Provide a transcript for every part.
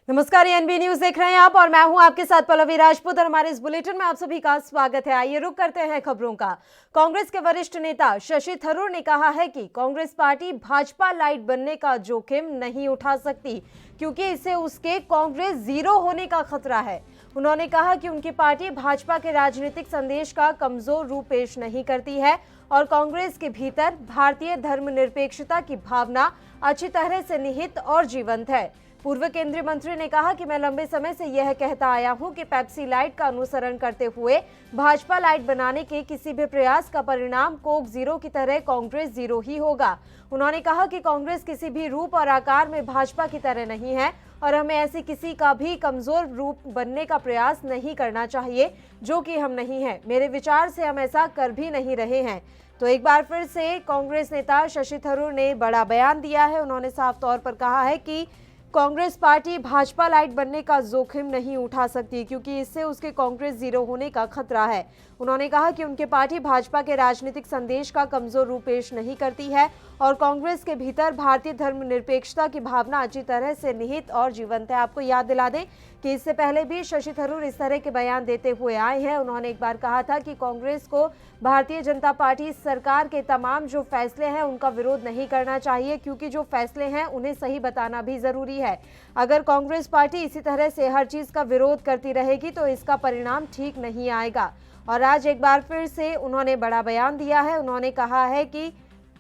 नमस्कार, NB news देख रहे हैं आप और मैं हूं आपके साथ पल्लवी राजपूत और हमारे इस बुलेटिन में आप सभी का स्वागत है। आइए रुक करते हैं खबरों का। कांग्रेस के वरिष्ठ नेता शशि थरूर ने कहा है कि कांग्रेस पार्टी भाजपा लाइट बनने का जोखिम नहीं उठा सकती क्योंकि इससे उसके कांग्रेस जीरो होने का खतरा है। उन्होंने कहा कि उनकी पार्टी भाजपा के राजनीतिक संदेश का कमजोर रूप पेश नहीं करती है और कांग्रेस के भीतर भारतीय धर्मनिरपेक्षता की भावना अच्छी तरह से निहित और जीवंत है। पूर्व केंद्रीय मंत्री ने कहा कि मैं लंबे समय से यह कहता आया हूं कि पेप्सी लाइट का अनुसरण करते हुए भाजपा लाइट बनाने के किसी भी प्रयास का परिणाम कोक जीरो की तरह कांग्रेस जीरो ही होगा। उन्होंने कहा कि कांग्रेस किसी भी रूप और आकार में भाजपा की तरह नहीं है और हमें ऐसे किसी का भी कमजोर रूप बनने का प्रयास नहीं करना चाहिए जो कि हम नहीं हैं। मेरे विचार से हम ऐसा कर भी नहीं रहे हैं। तो एक बार फिर से कांग्रेस नेता शशि थरूर ने बड़ा बयान दिया है। उन्होंने साफ तौर पर कहा है कि कांग्रेस पार्टी भाजपा लाइट बनने का जोखिम नहीं उठा सकती क्योंकि इससे उसके कांग्रेस जीरो होने का खतरा है। उन्होंने कहा कि उनकी पार्टी भाजपा के राजनीतिक संदेश का कमजोर रूप पेश नहीं करती है और कांग्रेस के भीतर भारतीय धर्मनिरपेक्षता की भावना अच्छी तरह से निहित और जीवंत है। आपको याद दिला दें कि इससे पहले भी शशि थरूर इस तरह के बयान देते हुए आए हैं। उन्होंने एक बार कहा था कि कांग्रेस को भारतीय जनता पार्टी सरकार के तमाम जो फैसले हैं उनका विरोध नहीं करना चाहिए क्योंकि जो फैसले हैं उन्हें सही बताना भी जरूरी है। अगर कांग्रेस पार्टी इसी तरह से हर चीज का विरोध करती रहेगी तो इसका परिणाम ठीक नहीं आएगा। और आज एक बार फिर से उन्होंने बड़ा बयान दिया है। उन्होंने कहा है कि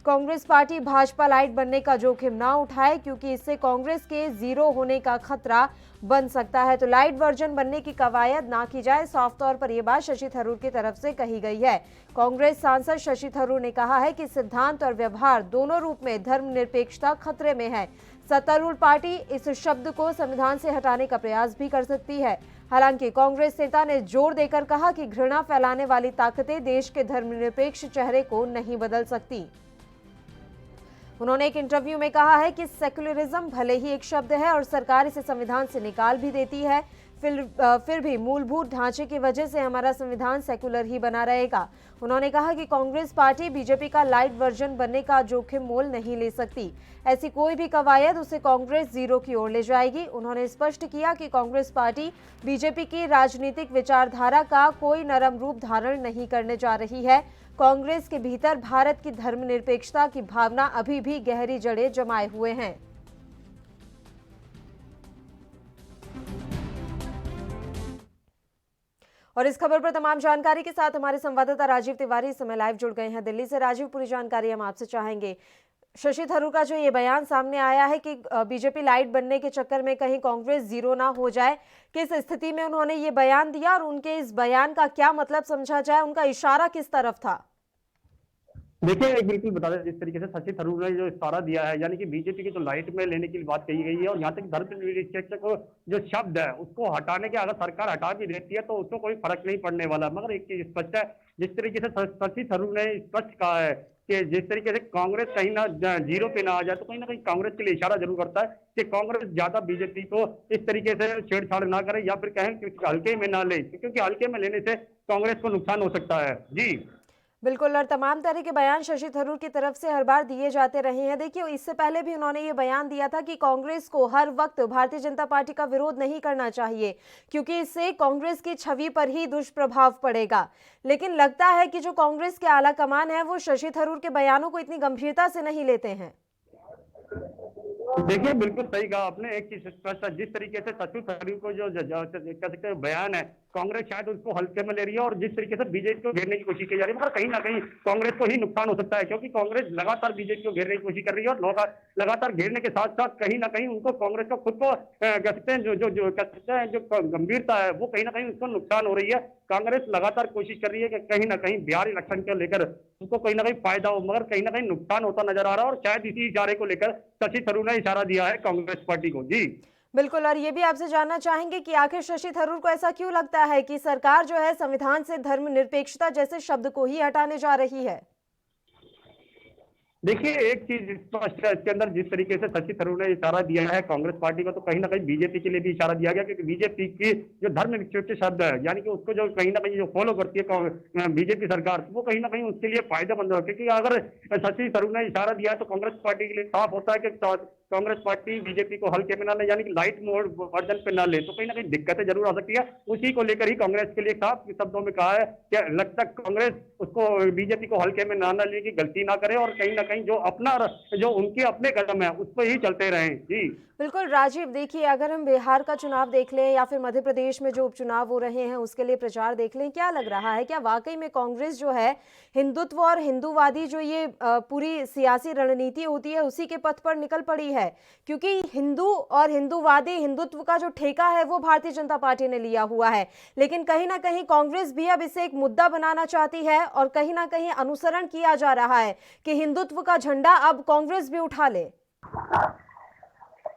कांग्रेस पार्टी भाजपा लाइट बनने का जोखिम ना उठाए क्योंकि इससे कांग्रेस के जीरो होने का खतरा बन सकता है। तो लाइट वर्जन बनने की कवायद ना की जाए, साफ तौर पर यह बात शशि थरूर की तरफ से कही गई है। कांग्रेस सांसद शशि थरूर ने कहा है कि सिद्धांत और व्यवहार दोनों रूप में धर्मनिरपेक्षता खतरे में है। सत्तारूढ़ पार्टी इस शब्द को संविधान से हटाने का प्रयास भी कर सकती है। हालांकि कांग्रेस नेता ने जोर देकर कहा कि घृणा फैलाने वाली ताकतें देश के धर्मनिरपेक्ष चेहरे को नहीं बदल सकती। उन्होंने एक इंटरव्यू में कहा है कि सेक्युलरिज्म भले ही एक शब्द है और सरकार इसे संविधान से निकाल भी देती है, फिर भी मूलभूत ढांचे की वजह से हमारा संविधान सेक्युलर ही बना रहेगा। उन्होंने कहा कि कांग्रेस पार्टी बीजेपी का लाइट वर्जन बनने का जोखिम मोल नहीं ले सकती। ऐसी कोई भी कवायद उसे कांग्रेस जीरो की ओर ले जाएगी। उन्होंने स्पष्ट किया कि कांग्रेस पार्टी बीजेपी की राजनीतिक विचारधारा का कोई नरम रूप धारण नहीं करने जा रही है। कांग्रेस के भीतर भारत की धर्मनिरपेक्षता की भावना अभी भी गहरी जड़ें जमाए हुए हैं। और इस खबर पर तमाम जानकारी के साथ हमारे संवाददाता राजीव तिवारी इस समय लाइव जुड़ गए हैं दिल्ली से। राजीव, पूरी जानकारी हम आपसे चाहेंगे। शशि थरूर का जो ये बयान सामने आया है कि बीजेपी लाइट बनने के चक्कर में कहीं कांग्रेस जीरो ना हो जाए, किस स्थिति में उन्होंने ये बयान दिया और उनके इस बयान का क्या मतलब समझा जाए, उनका इशारा किस तरफ था? देखिए, एक बिल्कुल बता दें, जिस तरीके से शशि थरूर ने जो इशारा दिया है, यानी कि बीजेपी की तो लाइट में लेने की बात कही गई है और यहाँ तक धर्मनिरपेक्ष को जो शब्द है उसको हटाने के, अगर सरकार हटा भी देती है तो उसको कोई फर्क नहीं पड़ने वाला। मगर एक चीज स्पष्ट है, जिस तरीके से शशि थरूर ने स्पष्ट कहा है कि जिस तरीके से कांग्रेस कहीं ना जीरो पे ना आ जाए तो कहीं ना कहीं कांग्रेस के लिए इशारा जरूर करता है कि कांग्रेस ज्यादा बीजेपी को इस तरीके से छेड़छाड़ ना करे या फिर कहें कि हल्के में ना ले, क्योंकि हल्के में लेने से कांग्रेस को नुकसान हो सकता है। जी बिल्कुल, और तमाम तरह के बयान शशि थरूर की तरफ से हर बार दिए जाते रहे हैं। देखिए, इससे पहले भी उन्होंने ये बयान दिया था कि कांग्रेस को हर वक्त भारतीय जनता पार्टी का विरोध नहीं करना चाहिए क्योंकि इससे कांग्रेस की छवि पर ही दुष्प्रभाव पड़ेगा। लेकिन लगता है कि जो कांग्रेस के आला कमान है वो शशि थरूर के बयानों को इतनी गंभीरता से नहीं लेते हैं। देखिए, बिल्कुल सही कहा आपने। एक चीज स्पष्ट है, जिस तरीके से शशि थरूर को जो कह सकते हैं बयान है, कांग्रेस शायद उसको हल्के में ले रही है और जिस तरीके से बीजेपी को घेरने की कोशिश की जा रही है, मगर कहीं ना कहीं कांग्रेस को ही नुकसान हो सकता है क्योंकि कांग्रेस लगातार बीजेपी को घेरने की कोशिश कर रही है और लगातार घेरने के साथ साथ कहीं ना कहीं उनको कांग्रेस को खुद को कह सकते हैं जो कह सकते हैं जो गंभीरता है वो कहीं ना कहीं उसको नुकसान हो रही है। कांग्रेस लगातार कोशिश कर रही है कि कहीं ना कहीं बिहार इलेक्शन को लेकर उनको कहीं ना कहीं फायदा हो, मगर कहीं ना कहीं नुकसान होता नजर आ रहा है और शायद इसी इशारे को लेकर शशि थरूर ने इशारा दिया है कांग्रेस पार्टी को। जी बिल्कुल, और ये भी आपसे जानना चाहेंगे कि आखिर शशि थरूर को ऐसा क्यों लगता है कि सरकार जो है संविधान से धर्मनिरपेक्षता जैसे शब्द को ही हटाने जा रही है? देखिए, एक चीज स्पष्ट है इसके अंदर, जिस तरीके से शशि थरूर ने इशारा दिया है कांग्रेस पार्टी को, तो कहीं ना कहीं बीजेपी के लिए भी इशारा दिया गया क्योंकि बीजेपी की जो धर्मनिरपेक्ष शब्द है, यानी कि उसको जो कहीं ना कहीं जो फॉलो करती है बीजेपी सरकार, वो कहीं ना कहीं उसके लिए फायदेमंद है। क्योंकि अगर शशि थरूर ने इशारा दिया है तो कांग्रेस पार्टी के लिए साफ होता है कि कांग्रेस पार्टी बीजेपी को हल्के में ना ले, यानी कि लाइट मोड वर्जन पे ना ले, तो कहीं ना कहीं दिक्कतें जरूर आ सकती है। उसी को लेकर ही कांग्रेस के लिए साफ शब्दों में कहा है कि लगता कांग्रेस उसको बीजेपी को हल्के में ना ले की गलती ना करे, और कहीं ना कहीं जो उनके अपने कदम है उस पर ही चलते रहें। जी बिल्कुल राजीव, देखिए अगर हम बिहार का चुनाव देख लें या फिर मध्य प्रदेश में जो उपचुनाव हो रहे हैं उसके लिए प्रचार देख लें, क्या लग रहा है, क्या वाकई में कांग्रेस जो है हिंदुत्व और हिंदूवादी जो ये पूरी सियासी रणनीति होती है उसी के पथ पर निकल पड़ी है? क्योंकि हिंदू और हिंदूवादी हिंदुत्व का जो ठेका है वो भारतीय जनता पार्टी ने लिया हुआ है, लेकिन कहीं ना कहीं कांग्रेस भी अब इसे एक मुद्दा बनाना चाहती है और कहीं ना कहीं अनुसरण किया जा रहा है कि हिंदुत्व का झंडा अब कांग्रेस भी उठा ले।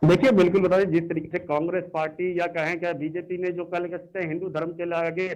देखिए, बिल्कुल बता दें, जिस तरीके से कांग्रेस पार्टी या कहें क्या बीजेपी ने जो कल कहते हैं हिंदू धर्म के आगे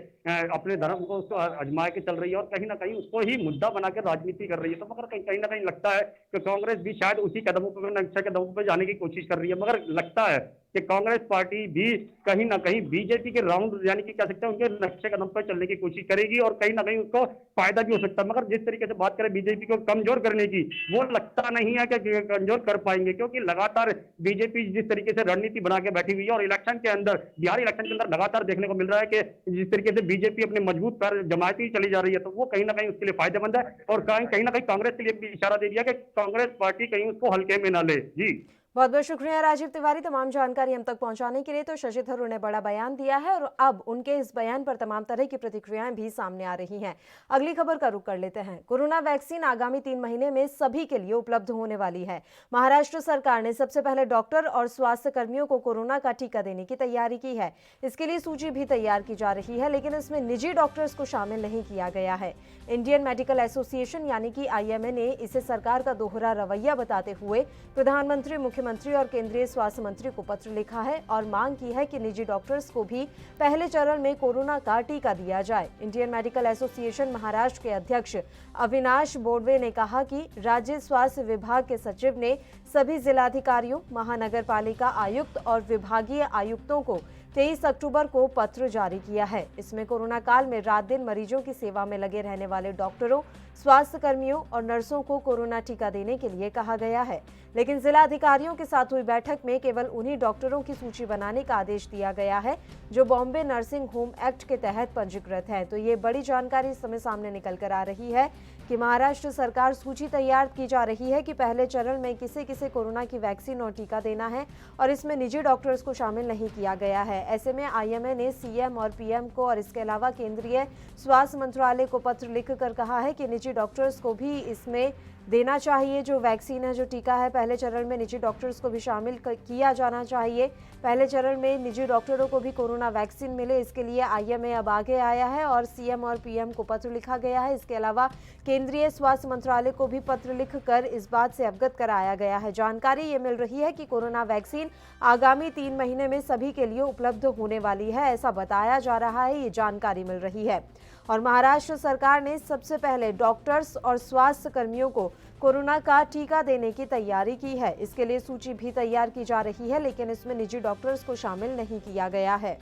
अपने धर्म को उसको आजमा के चल रही है और कहीं ना कहीं उसको ही मुद्दा बनाकर राजनीति कर रही है, तो मगर कहीं ना कहीं लगता है कि कांग्रेस भी शायद उसी कदमों पर नक्शा कदमों पर जाने की कोशिश कर रही है। मगर लगता है कि कांग्रेस पार्टी भी कहीं ना कहीं बीजेपी के राउंड यानी कि कह सकते हैं उनके नक्शे कदम पर चलने की कोशिश करेगी और कहीं ना कहीं उसको फायदा भी हो सकता है। मगर जिस तरीके से बात करें बीजेपी को कमजोर करने की, वो लगता नहीं है कि कमजोर कर पाएंगे, क्योंकि लगातार बीजेपी जिस तरीके से रणनीति बना के बैठी हुई है और इलेक्शन के अंदर, बिहार इलेक्शन के अंदर लगातार देखने को मिल रहा है कि जिस तरीके से बीजेपी अपने मजबूत पैर जमाती चली जा रही है, तो वो कहीं ना कहीं उसके लिए फायदेमंद है और कहीं ना कहीं कांग्रेस के लिए भी इशारा दे दिया कि कांग्रेस पार्टी कहीं उसको हल्के में ना ले। जी बहुत बहुत शुक्रिया राजीव तिवारी, तमाम जानकारी हम तक पहुंचाने के लिए। तो शशि थरूर ने बड़ा बयान दिया है और अब उनके इस बयान पर तमाम तरह की प्रतिक्रियाएं भी सामने आ रही हैं। अगली खबर का रुख कर लेते हैं। कोरोना वैक्सीन आगामी 3 महीने में सभी के लिए उपलब्ध होने वाली है। महाराष्ट्र सरकार ने सबसे पहले डॉक्टर और स्वास्थ्य कर्मियों को कोरोना का टीका देने की तैयारी की है। इसके लिए सूची भी तैयार की जा रही है, लेकिन इसमें निजी डॉक्टर्स को शामिल नहीं किया गया है। इंडियन मेडिकल एसोसिएशन यानी कि IMA ने इसे सरकार का दोहरा रवैया बताते हुए प्रधानमंत्री, मुख्यमंत्री और केंद्रीय स्वास्थ्य मंत्री को पत्र लिखा है और मांग की है कि निजी डॉक्टर्स को भी पहले चरण में कोरोना का टीका दिया जाए। इंडियन मेडिकल एसोसिएशन महाराष्ट्र के अध्यक्ष अविनाश बोडवे ने कहा कि राज्य स्वास्थ्य विभाग के सचिव ने सभी जिलाधिकारियों, महानगर पालिका आयुक्त और विभागीय आयुक्तों को 23 अक्टूबर को पत्र जारी किया है। इसमें कोरोना काल में रात दिन मरीजों की सेवा में लगे रहने वाले डॉक्टरों, स्वास्थ्य कर्मियों और नर्सों को कोरोना टीका देने के लिए कहा गया है, लेकिन जिला अधिकारियों के साथ हुई बैठक में केवल उन्हीं डॉक्टरों की सूची बनाने का आदेश दिया गया है जो बॉम्बे नर्सिंग होम एक्ट के तहत पंजीकृत है। तो ये बड़ी जानकारी इस समय सामने निकल कर आ रही है कि महाराष्ट्र सरकार सूची तैयार की जा रही है कि पहले चरण में किसे किसे कोरोना की वैक्सीन और टीका देना है और इसमें निजी डॉक्टर्स को शामिल नहीं किया गया है। ऐसे में IMA ने CM और PM को और इसके अलावा केंद्रीय स्वास्थ्य मंत्रालय को पत्र लिखकर कहा है कि निजी डॉक्टर्स को भी इसमें देना चाहिए। जो वैक्सीन है, जो टीका है, पहले चरण में निजी डॉक्टर्स को भी शामिल किया जाना चाहिए। पहले चरण में निजी डॉक्टरों को भी कोरोना वैक्सीन मिले, इसके लिए IMA अब आगे आया है और CM और PM को पत्र लिखा गया है। इसके अलावा केंद्रीय स्वास्थ्य मंत्रालय को भी पत्र लिखकर इस बात से अवगत कराया गया है। जानकारी ये मिल रही है कि कोरोना वैक्सीन आगामी 3 महीने में सभी के लिए उपलब्ध होने वाली है, ऐसा बताया जा रहा है, ये जानकारी मिल रही है। और महाराष्ट्र सरकार ने सबसे पहले डॉक्टर्स और स्वास्थ्य कर्मियों को कोरोना का टीका देने की तैयारी की है। इसके लिए सूची भी तैयार की जा रही है, लेकिन इसमें निजी डॉक्टर्स को शामिल नहीं किया गया है।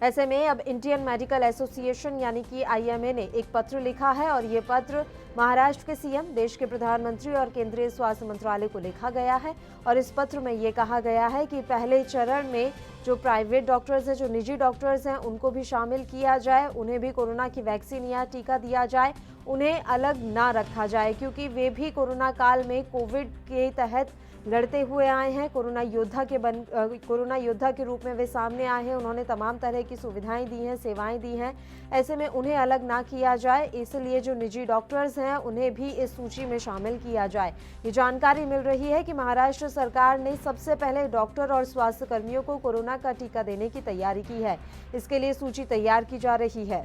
ऐसे में अब इंडियन मेडिकल एसोसिएशन यानी कि IMA ने एक पत्र लिखा है और ये पत्र महाराष्ट्र के CM, देश के प्रधानमंत्री और केंद्रीय स्वास्थ्य मंत्रालय को लिखा गया है और इस पत्र में ये कहा गया है कि पहले चरण में जो प्राइवेट डॉक्टर्स हैं, जो निजी डॉक्टर्स हैं, उनको भी शामिल किया जाए, उन्हें भी कोरोना की वैक्सीन या टीका दिया जाए, उन्हें अलग ना रखा जाए, क्योंकि वे भी कोरोना काल में कोविड के तहत लड़ते हुए आए हैं। कोरोना योद्धा के रूप में वे सामने आए हैं। उन्होंने तमाम तरह की सुविधाएं दी हैं, सेवाएं दी हैं। ऐसे में उन्हें अलग ना किया जाए, इसलिए जो निजी डॉक्टर्स हैं उन्हें भी इस सूची में शामिल किया जाए। ये जानकारी मिल रही है कि महाराष्ट्र सरकार ने सबसे पहले डॉक्टर और स्वास्थ्य कर्मियों को कोरोना का टीका देने की तैयारी की है। इसके लिए सूची तैयार की जा रही है।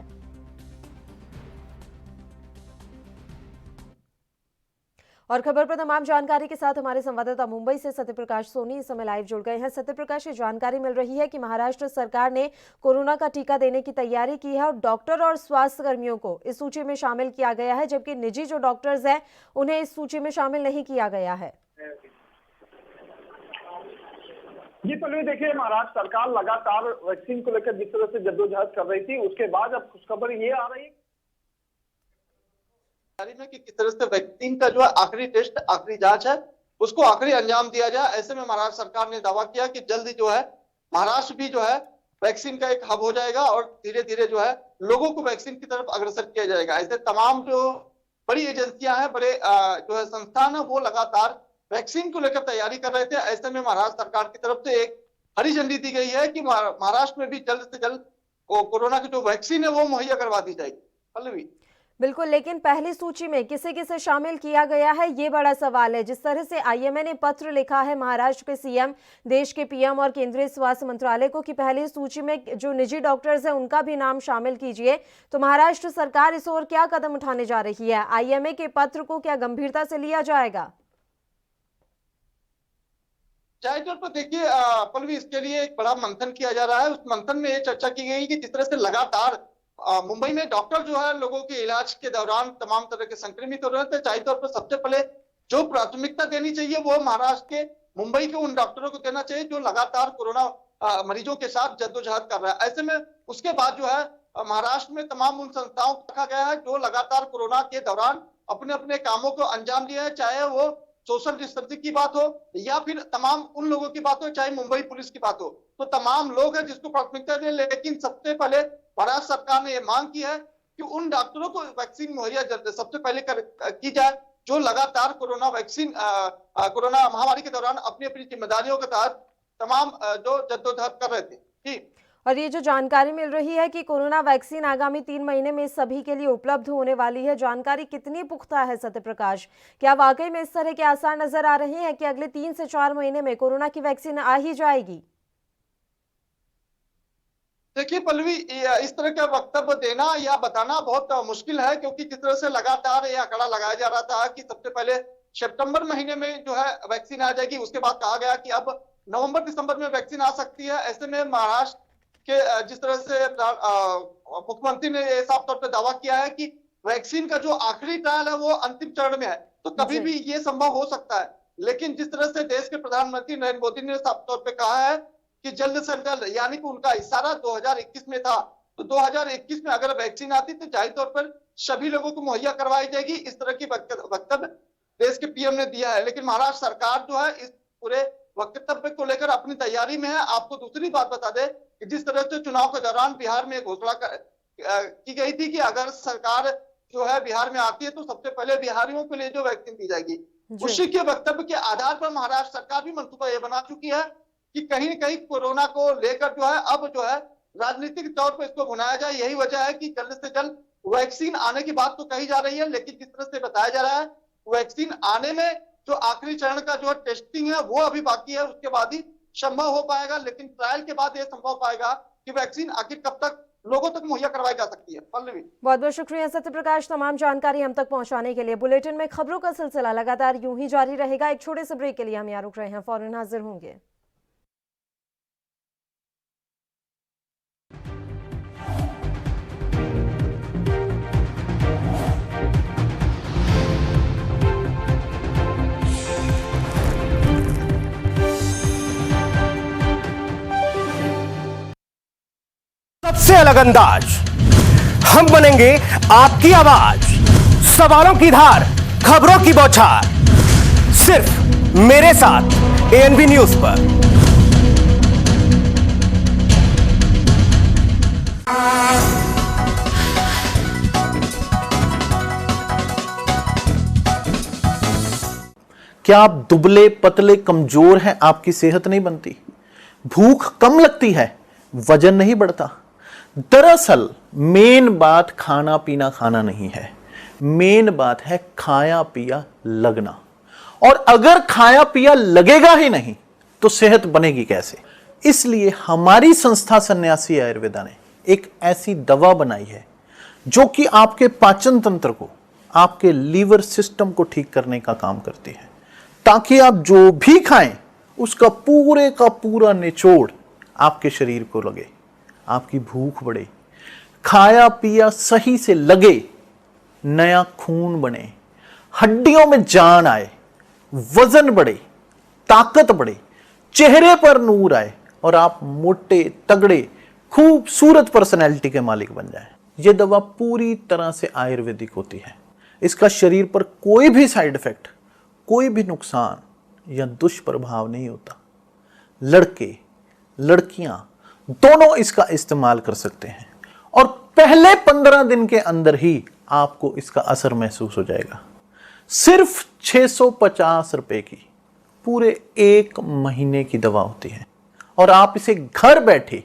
और खबर पर तमाम जानकारी के साथ हमारे संवाददाता मुंबई से सत्यप्रकाश सोनी इस समय लाइव जुड़ गए हैं। सत्यप्रकाश, ये जानकारी मिल रही है कि महाराष्ट्र सरकार ने कोरोना का टीका देने की तैयारी की है और डॉक्टर और स्वास्थ्य कर्मियों को इस सूची में शामिल किया गया है, जबकि निजी जो डॉक्टर्स हैं उन्हें इस सूची में शामिल नहीं किया गया है। जी पल्लवी, देखिए, महाराष्ट्र सरकार लगातार वैक्सीन को लेकर जिस तरह से जद्दोजहद कर रही थी, उसके बाद अब खुशखबर ये आ रही में कि किस तरह से वैक्सीन का जो है आखिरी टेस्ट, आखिरी जांच है उसको आखिरी अंजाम दिया जाए। ऐसे में महाराष्ट्र सरकार ने दावा किया कि जल्दी जो है महाराष्ट्र भी जो है वैक्सीन का एक हब हो जाएगा और धीरे धीरे जो है लोगों को वैक्सीन की तरफ अग्रसर किया जाएगा। ऐसे तमाम जो बड़ी एजेंसियां हैं, बड़े जो है संस्थान है, वो लगातार वैक्सीन को लेकर तैयारी कर रहे थे। ऐसे में महाराष्ट्र सरकार की तरफ से एक हरी झंडी दी गई है कि महाराष्ट्र में भी जल्द से जल्द कोरोना की जो वैक्सीन है वो मुहैया करवा दी जाएगी। पल्लवी, बिल्कुल, लेकिन पहली सूची में किसे किसे शामिल किया गया है, ये बड़ा सवाल है। जिस तरह से आईएमए ने पत्र लिखा है महाराष्ट्र के सीएम, देश के पीएम और केंद्रीय स्वास्थ्य मंत्रालय को कि पहली सूची में जो निजी डॉक्टर्स हैं उनका भी नाम शामिल कीजिए, तो महाराष्ट्र सरकार इस ओर क्या कदम उठाने जा रही है? आईएमए के पत्र को क्या गंभीरता से लिया जाएगा? चाहे तौर पर देखिए पल्लवी, इसके लिए एक बड़ा मंथन किया जा रहा है। उस मंथन में ये चर्चा की गई कि जिस तरह से लगातार मुंबई में डॉक्टर जो है लोगों के इलाज के दौरान तमाम तरह के संक्रमित हो रहे थे, चाहे तौर पर सबसे पहले जो प्राथमिकता देनी चाहिए वो महाराष्ट्र के मुंबई के उन डॉक्टरों को देना चाहिए जो लगातार कोरोना मरीजों के साथ जद्दोजहद कर रहा है। ऐसे में उसके बाद जो है महाराष्ट्र में तमाम उन संस्थाओं को रखा गया है जो लगातार कोरोना के दौरान अपने अपने कामों को अंजाम दिया है, चाहे वो सोशल डिस्टेंसिंग की बात हो या फिर तमाम उन लोगों की बात हो, चाहे मुंबई पुलिस की बात हो, तो तमाम लोग हैं जिसको प्राथमिकता दें। लेकिन सबसे पहले महाराष्ट्र सरकार ने यह मांग की है कि उन डॉक्टरों को वैक्सीन मुहैया सबसे पहले की जाए जो लगातार कोरोना वैक्सीन कोरोना महामारी के दौरान अपनी अपनी जिम्मेदारियों के तहत तमाम जो जद्दोजहद कर रहे थे। ठीक, और ये जो जानकारी मिल रही है कि कोरोना वैक्सीन आगामी 3 महीने में सभी के लिए उपलब्ध होने वाली है, जानकारी कितनी पुख्ता है सत्यप्रकाश? क्या वाकई में इस तरह के आसार नजर आ रहे हैं कि अगले 3 से 4 महीने में कोरोना की वैक्सीन आ ही जाएगी? देखिए पल्लवी, इस तरह का वक्तव्य देना या बताना बहुत मुश्किल है, क्योंकि जिस तरह से लगातार यह आंकड़ा लगाया जा रहा था कि सबसे पहले सितंबर महीने में जो है वैक्सीन आ जाएगी, उसके बाद कहा गया कि अब नवंबर दिसंबर में वैक्सीन आ सकती है। ऐसे में महाराष्ट्र के जिस तरह से मुख्यमंत्री ने साफ तौर पर दावा किया है कि वैक्सीन का जो आखिरी ट्रायल है वो अंतिम चरण में है, तो कभी भी ये संभव हो सकता है। लेकिन जिस तरह से देश के प्रधानमंत्री नरेंद्र मोदी ने साफ तौर पर कहा है कि जल्द से जल्द, यानी कि उनका इशारा 2021 में था, तो 2021 में अगर वैक्सीन आती तो जाहिर तौर पर सभी लोगों को मुहैया करवाई जाएगी। इस तरह की वक्तव्य देश के पीएम ने दिया है। लेकिन महाराष्ट्र सरकार जो है इस पूरे वक्तव्य को लेकर अपनी तैयारी में है। आपको दूसरी बात बता दे कि जिस तरह से चुनाव के दौरान बिहार में घोषणा की गई थी कि अगर सरकार जो है बिहार में आती है तो सबसे पहले बिहारियों के लिए जो वैक्सीन दी जाएगी, उसी के वक्तव्य के आधार पर महाराष्ट्र सरकार भी मंसूबा ये बना चुकी है कि कहीं न कहीं कोरोना को लेकर जो है अब जो है राजनीतिक तौर पर इसको भुनाया जाए। यही वजह है कि जल्द से जल्द वैक्सीन आने की बात तो कही जा रही है, लेकिन जिस तरह से बताया जा रहा है वैक्सीन आने में जो आखिरी चरण का जो टेस्टिंग है वो अभी बाकी है, उसके बाद ही संभव हो पाएगा। लेकिन ट्रायल के बाद यह संभव पाएगा कि वैक्सीन आखिर कब तक लोगों तक मुहैया करवाई जा सकती है। पल्लवी, बहुत बहुत शुक्रिया सत्यप्रकाश, तमाम जानकारी हम तक पहुंचाने के लिए। बुलेटिन में खबरों का सिलसिला लगातार यूं ही जारी रहेगा। एक छोटे से ब्रेक के लिए हम यहाँ रुक रहे हैं, फौरन हाजिर होंगे। सबसे अलग अंदाज, हम बनेंगे आपकी आवाज, सवालों की धार, खबरों की बौछार, सिर्फ मेरे साथ एएनबी न्यूज पर। क्या आप दुबले पतले कमजोर हैं? आपकी सेहत नहीं बनती, भूख कम लगती है, वजन नहीं बढ़ता? दरअसल मेन बात खाना पीना खाना नहीं है, मेन बात है खाया पिया लगना। और अगर खाया पिया लगेगा ही नहीं तो सेहत बनेगी कैसे? इसलिए हमारी संस्था सन्यासी आयुर्वेदा ने एक ऐसी दवा बनाई है जो कि आपके पाचन तंत्र को, आपके लीवर सिस्टम को ठीक करने का काम करती है, ताकि आप जो भी खाएं उसका पूरे का पूरा निचोड़ आपके शरीर को लगे, आपकी भूख बढ़े, खाया पिया सही से लगे, नया खून बने, हड्डियों में जान आए, वजन बढ़े, ताकत बढ़े, चेहरे पर नूर आए और आप मोटे तगड़े खूबसूरत पर्सनैलिटी के मालिक बन जाएं। यह दवा पूरी तरह से आयुर्वेदिक होती है। इसका शरीर पर कोई भी साइड इफेक्ट, कोई भी नुकसान, या दुष्प्रभाव नहीं होता। लड़के लड़कियां दोनों इसका इस्तेमाल कर सकते हैं और पहले 15 दिन के अंदर ही आपको इसका असर महसूस हो जाएगा। सिर्फ 650 रुपए की पूरे 1 महीने की दवा होती है और आप इसे घर बैठे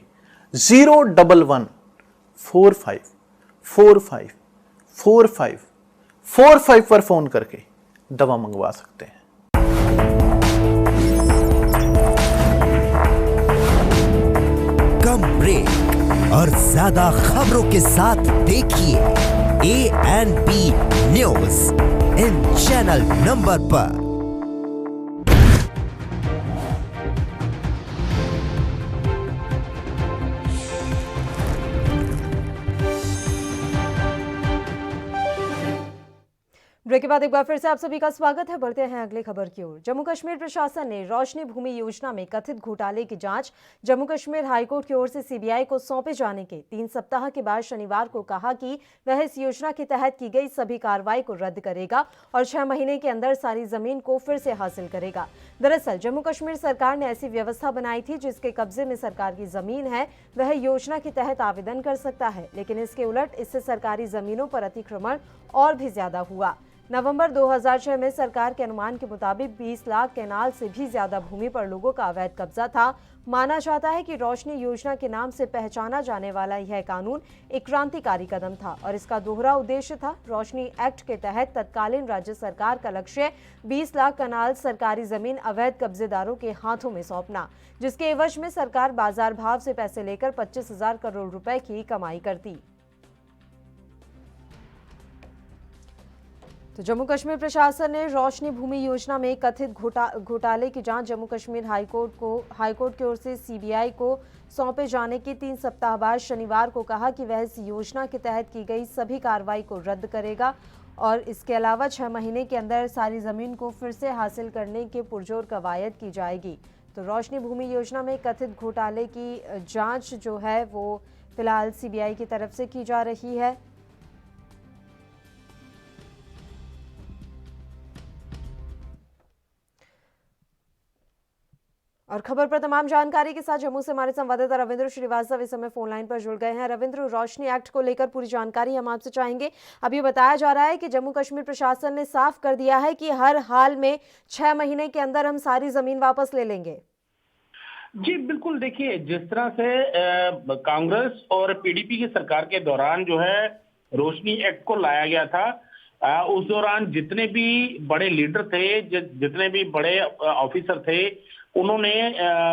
01145454545 पर फोन करके दवा मंगवा सकते हैं। कम ब्रेक और ज्यादा खबरों के साथ देखिए ANP news in channel number पर। ब्रेक के बाद एक बार फिर से आप सभी का स्वागत है। बढ़ते हैं अगली खबर की ओर। जम्मू कश्मीर प्रशासन ने रोशनी भूमि योजना में कथित घोटाले की जांच जम्मू कश्मीर हाईकोर्ट की ओर से सीबीआई को सौंपे जाने के 3 सप्ताह के बाद शनिवार को कहा कि वह इस योजना के तहत की गई सभी कार्रवाई को रद्द करेगा और 6 महीने के अंदर सारी जमीन को फिर से हासिल करेगा। दरअसल जम्मू कश्मीर सरकार ने ऐसी व्यवस्था बनाई थी जिसके कब्जे में सरकार की जमीन है वह योजना के तहत आवेदन कर सकता है, लेकिन इसके उलट इससे सरकारी जमीनों पर अतिक्रमण और भी ज्यादा हुआ। नवंबर 2006 में सरकार के अनुमान के मुताबिक 20 लाख कैनाल से भी ज्यादा भूमि पर लोगों का अवैध कब्जा था। माना जाता है कि रोशनी योजना के नाम से पहचाना जाने वाला यह कानून एक क्रांतिकारी कदम था और इसका दोहरा उद्देश्य था। रोशनी एक्ट के तहत तत्कालीन राज्य सरकार का लक्ष्य 20 लाख कैनाल सरकारी जमीन अवैध कब्जेदारों के हाथों में सौंपना, जिसके एवज में सरकार बाजार भाव से पैसे लेकर 25,000 करोड़ रुपए की कमाई करती। तो जम्मू कश्मीर प्रशासन ने रोशनी भूमि योजना में कथित घोटाले की जांच जम्मू कश्मीर हाईकोर्ट की ओर से सीबीआई को सौंपे जाने के 3 सप्ताह बाद शनिवार को कहा कि वह इस योजना के तहत की गई सभी कार्रवाई को रद्द करेगा और इसके अलावा 6 महीने के अंदर सारी जमीन को फिर से हासिल करने के पुरजोर कवायद की जाएगी। तो रोशनी भूमि योजना में कथित घोटाले की जाँच जो है वो फिलहाल सीबीआई की तरफ से की जा रही है। और खबर पर तमाम जानकारी के साथ जम्मू से हमारे संवाददाता रविंद्र श्रीवास्तव इस समय फोन लाइन पर जुड़ गए हैं। रविंद्र, रोशनी एक्ट को लेकर पूरी जानकारी हम आपसे चाहेंगे। अभी बताया जा रहा है कि जम्मू कश्मीर प्रशासन ने साफ कर दिया है कि हर हाल में 6 महीने के अंदर हम सारी जमीन वापस ले लेंगे। जी बिल्कुल, देखिए जिस तरह से कांग्रेस और पीडीपी की सरकार के दौरान जो है रोशनी एक्ट को लाया गया था, उस दौरान जितने भी बड़े लीडर थे, जितने भी बड़े ऑफिसर थे, उन्होंने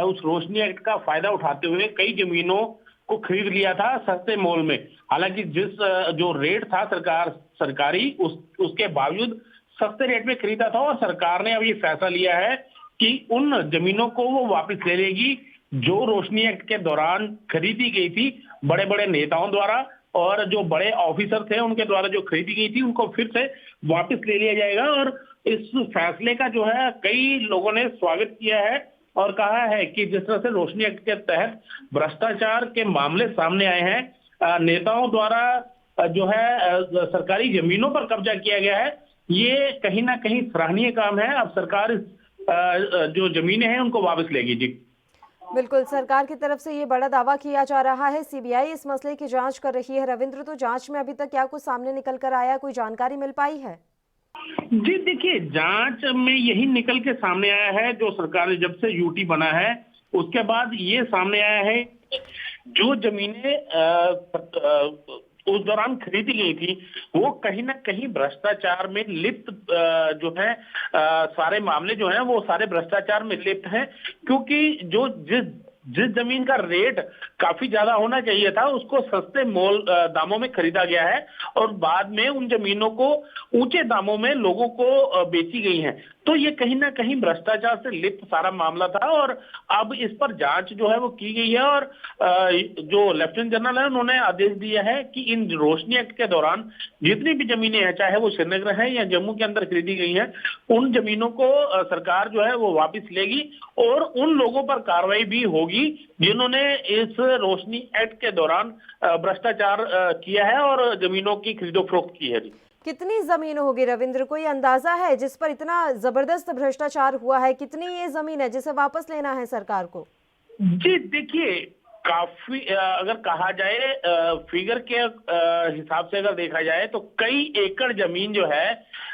उस रोशनी एक्ट का फायदा उठाते हुए कई जमीनों को खरीद लिया था सस्ते मोल में। हालांकि जो रेट था सरकारी उसके बावजूद सस्ते रेट में खरीदा था और सरकार ने अब ये फैसला लिया है कि उन जमीनों को वो वापस ले लेगी जो रोशनी एक्ट के दौरान खरीदी गई थी बड़े बड़े नेताओं द्वारा, और जो बड़े ऑफिसर थे उनके द्वारा जो खरीदी गई थी उनको फिर से वापस ले लिया जाएगा। और इस फैसले का जो है कई लोगों ने स्वागत किया है और कहा है कि जिस तरह से रोशनी एक्ट के तहत भ्रष्टाचार के मामले सामने आए हैं, नेताओं द्वारा जो है सरकारी जमीनों पर कब्जा किया गया है, ये कहीं ना कहीं सराहनीय काम है। अब सरकार जो जमीनें हैं उनको वापस लेगी। जी बिल्कुल, सरकार की तरफ से ये बड़ा दावा किया जा रहा है। सीबीआई इस मसले की जांच कर रही है। रविंद्र, तो जांच में अभी तक क्या कुछ सामने निकल कर आया, कोई जानकारी मिल पाई है? जी देखिए, जांच में यही निकल के सामने आया है, जो सरकार ने जब से यूटी बना है उसके बाद ये सामने आया है जो जमीनें उस दौरान खरीदी गई थी वो कहीं ना कहीं भ्रष्टाचार में लिप्त जो है सारे मामले जो हैं वो सारे भ्रष्टाचार में लिप्त हैं, क्योंकि जो जिस जमीन का रेट काफी ज्यादा होना चाहिए था उसको सस्ते दामों में खरीदा गया है और बाद में उन जमीनों को ऊंचे दामों में लोगों को बेची गई हैं। तो ये कहीं ना कहीं भ्रष्टाचार से लिप्त सारा मामला था और अब इस पर जांच जो है वो की गई है और जो लेफ्टिनेंट जनरल है उन्होंने आदेश दिया है कि इन रोशनी एक्ट के दौरान जितनी भी जमीनें हैं, चाहे वो श्रीनगर है या जम्मू के अंदर खरीदी गई हैं, उन जमीनों को सरकार जो है वो वापस लेगी और उन लोगों पर कार्रवाई भी होगी जिन्होंने इस रोशनी एक्ट के दौरान भ्रष्टाचार किया है और जमीनों की खरीदो फरोख्त की है। कितनी जमीन होगी रविंद्र, कोई अंदाजा है जिस पर इतना जबरदस्त भ्रष्टाचार हुआ है? कितनी ये जमीन है जिसे वापस लेना है सरकार को? जी देखिए, काफी अगर कहा जाए फिगर के हिसाब से अगर देखा जाए तो कई एकड़ जमीन जो है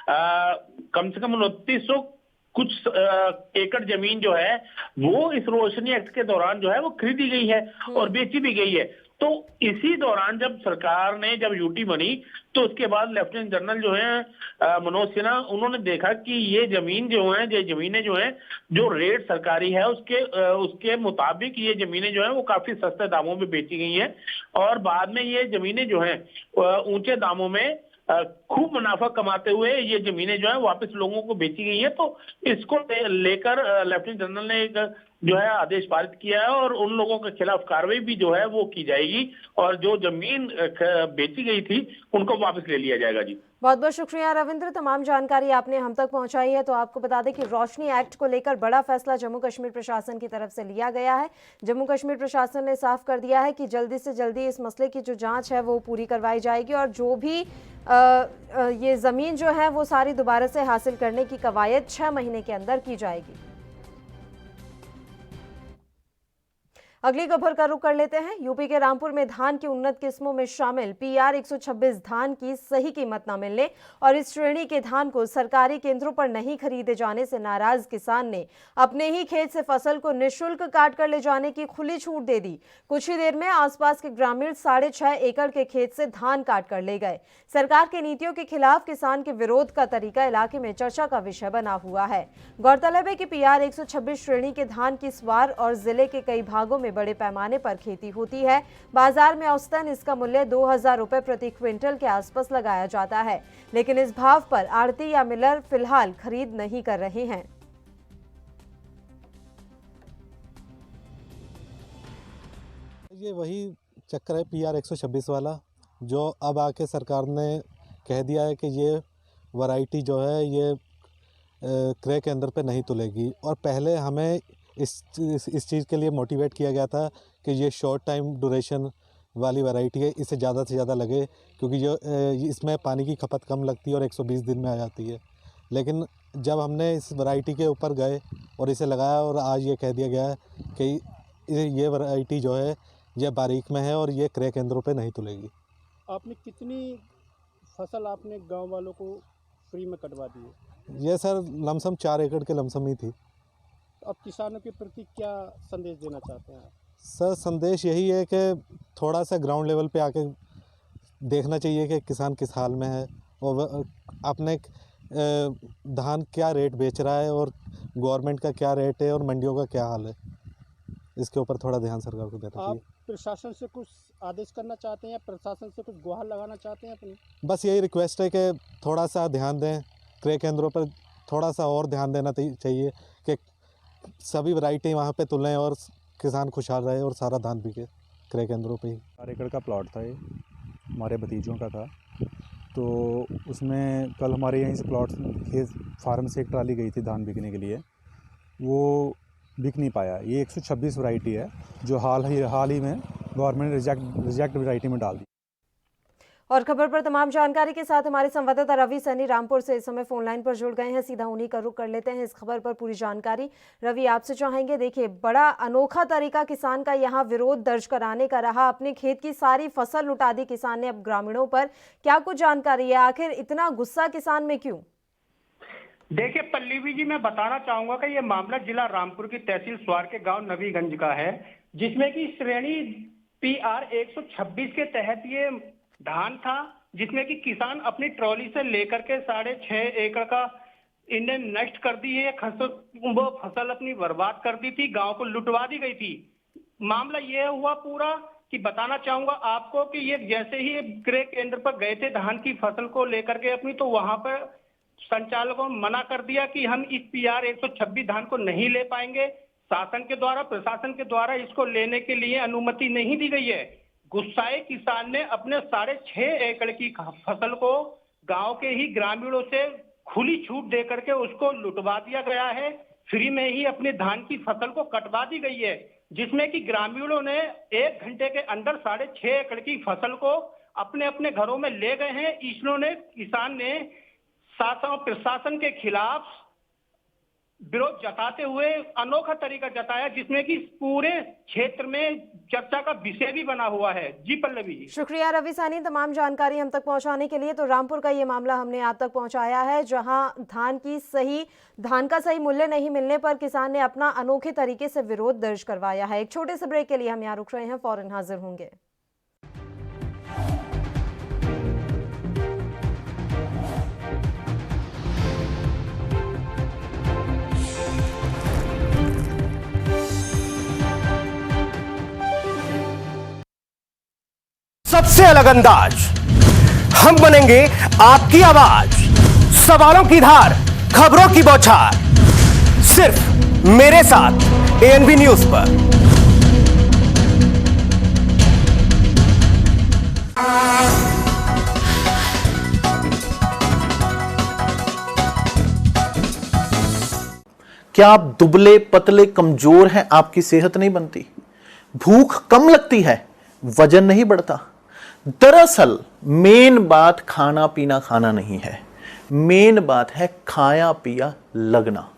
कम से कम 2900 कुछ एकड़ जमीन जो है वो इस रोशनी एक्ट के दौरान जो है वो खरीदी गई है और बेची भी गई है। तो इसी दौरान जब सरकार ने जब यूटी बनी तो उसके बाद लेफ्टिनेंट जनरल जो है मनोज सिन्हा, उन्होंने देखा कि ये जमीन जो है, ये जमीनें जो है जो रेट सरकारी है उसके मुताबिक ये जमीनें जो है वो काफी सस्ते दामों में बेची गई हैं और बाद में ये जमीनें जो है ऊंचे दामों में खूब मुनाफा कमाते हुए ये जमीनें जो है वापस लोगों को बेची गई है। तो इसको लेकर लेफ्टिनेंट जनरल ने एक जो है आदेश पारित किया है और उन लोगों के खिलाफ कार्रवाई भी जो है वो की जाएगी और जो जमीन बेची गई थी उनको वापस ले लिया जाएगा। जी बहुत बहुत शुक्रिया रविंद्र, तमाम जानकारी आपने हम तक पहुंचाई है। तो आपको बता दें कि रोशनी एक्ट को लेकर बड़ा फैसला जम्मू कश्मीर प्रशासन की तरफ से लिया गया है। जम्मू कश्मीर प्रशासन ने साफ कर दिया है कि जल्दी से जल्दी इस मसले की जो जांच है वो पूरी करवाई जाएगी और जो भी ये ज़मीन जो है वो सारी दोबारा से हासिल करने की कवायद 6 महीने के अंदर की जाएगी। अगली खबर का रुख कर लेते हैं। यूपी के रामपुर में धान की उन्नत किस्मों में शामिल PR 126 धान की सही कीमत न मिलने और इस श्रेणी के धान को सरकारी केंद्रों पर नहीं खरीदे जाने से नाराज किसान ने अपने ही खेत से फसल को निःशुल्क काट कर ले जाने की खुली छूट दे दी। कुछ ही देर में आसपास के ग्रामीण 6.5 एकड़ के खेत से धान काट कर ले गए। सरकार की नीतियों के खिलाफ किसान के विरोध का तरीका इलाके में चर्चा का विषय बना हुआ है। गौरतलब है कि PR 126 श्रेणी के धान की स्वार और जिले के कई भागों में बड़े पैमाने पर खेती होती है। बाजार में औसतन इसका मूल्य 2000 रुपए प्रति क्विंटल के आसपास लगाया जाता है, लेकिन इस भाव पर आड़ती या मिलर फिलहाल खरीद नहीं कर रहे हैं। ये वही चक्कर है PR 126 वाला, जो अब आके सरकार ने कह दिया है कि ये वैरायटी जो है ये क्रय केंद्र पे नहीं तुलेगी। और पहले हमें इस चीज़ के लिए मोटिवेट किया गया था कि ये शॉर्ट टाइम ड्यूरेशन वाली वैरायटी है, इसे ज़्यादा से ज़्यादा लगे क्योंकि जो इसमें पानी की खपत कम लगती है और 120 दिन में आ जाती है। लेकिन जब हमने इस वैरायटी के ऊपर गए और इसे लगाया और आज ये कह दिया गया है कि ये वैरायटी जो है ये बारीक में है और ये क्रय केंद्रों पे नहीं तुलेगी। आपने कितनी फसल आपने गांव वालों को फ्री में कटवा दी है? ये सर लमसम 4 एकड़ के लमसम ही थी। अब किसानों के प्रति क्या संदेश देना चाहते हैं? सर संदेश यही है कि थोड़ा सा ग्राउंड लेवल पे आके देखना चाहिए कि किसान किस हाल में है और अपने धान क्या रेट बेच रहा है और गवर्नमेंट का क्या रेट है और मंडियों का क्या हाल है, इसके ऊपर थोड़ा ध्यान सरकार को देना चाहिए। आप प्रशासन से कुछ आदेश करना चाहते हैं या प्रशासन से कुछ गुहार लगाना चाहते हैं अपनी? बस यही रिक्वेस्ट है कि थोड़ा सा ध्यान दें, क्रय केंद्रों पर थोड़ा सा और ध्यान देना चाहिए कि सभी वैरायटी वहाँ पे तुलें और किसान खुशहाल रहे और सारा धान बिके क्रय केंद्रों पे ही। 4 एकड़ का प्लॉट था, ये हमारे भतीजों का था। तो उसमें कल हमारे यहीं से प्लॉट फार्म से एक ट्राली गई थी धान बिकने के लिए, वो बिक नहीं पाया। ये 126 वैरायटी है जो हाल ही में गवर्नमेंट ने रिजेक्ट वैरायटी में डाल दी। और खबर पर तमाम जानकारी के साथ हमारे संवाददाता रवि सैनी रामपुर से इस समय फोन लाइन पर जुड़ गए हैं। सीधा उन्हीं का रुख कर लेते हैं इस खबर पर पूरी जानकारी। रवि, आपसे चाहेंगे, देखिए बड़ा अनोखा तरीका किसान का यहाँ विरोध दर्ज कराने का रहा। अपने खेत की सारी फसल लुटा दी किसान ने अब ग्रामीणों पर। क्या कुछ जानकारी है, आखिर इतना गुस्सा किसान में क्यों? देखिए पल्लवी जी, मैं बताना चाहूंगा कि यह मामला जिला रामपुर की तहसील स्वार के गांव नवीगंज का है, जिसमें की श्रेणी PR 126 के तहत ये धान था, जिसमें कि किसान अपनी ट्रॉली से लेकर के 6.5 एकड़ का इन्हें नष्ट कर दी है। वो फसल अपनी बर्बाद कर दी थी, गांव को लुटवा दी गई थी। मामला यह हुआ पूरा कि बताना चाहूंगा आपको कि ये जैसे ही क्रय केंद्र पर गए थे धान की फसल को लेकर के अपनी, तो वहां पर संचालकों ने मना कर दिया कि हम इस PR 126 धान को नहीं ले पाएंगे। शासन के द्वारा, प्रशासन के द्वारा इसको लेने के लिए अनुमति नहीं दी गई है। गुस्साए किसान ने अपने 6.5 एकड़ की फसल को गांव के ही ग्रामीणों से खुली छूट दे करके उसको लुटवा दिया गया है। फ्री में ही अपने धान की फसल को कटवा दी गई है, जिसमें कि ग्रामीणों ने 1 घंटे के अंदर 6.5 एकड़ की फसल को अपने अपने घरों में ले गए हैं। इन्होंने किसान ने शासन और प्रशासन के खिलाफ विरोध जताते हुए अनोखा तरीका जताया, जिसमें कि पूरे क्षेत्र में चर्चा का विषय भी बना हुआ है। जी पल्लवी जी। शुक्रिया रवि सानी, तमाम जानकारी हम तक पहुंचाने के लिए। तो रामपुर का ये मामला हमने आप तक पहुंचाया है, जहां धान का सही मूल्य नहीं मिलने पर किसान ने अपना अनोखे तरीके से विरोध दर्ज करवाया है। एक छोटे से ब्रेक के लिए हम यहाँ रुक रहे हैं, फौरन हाजिर होंगे। सबसे अलग अंदाज, हम बनेंगे आपकी आवाज, सवालों की धार, खबरों की बौछार, सिर्फ मेरे साथ एएनबी न्यूज पर। क्या आप दुबले पतले कमजोर हैं, आपकी सेहत नहीं बनती, भूख कम लगती है, वजन नहीं बढ़ता? दरअसल मेन बात खाना पीना खाना नहीं है, मेन बात है खाया पिया लगना।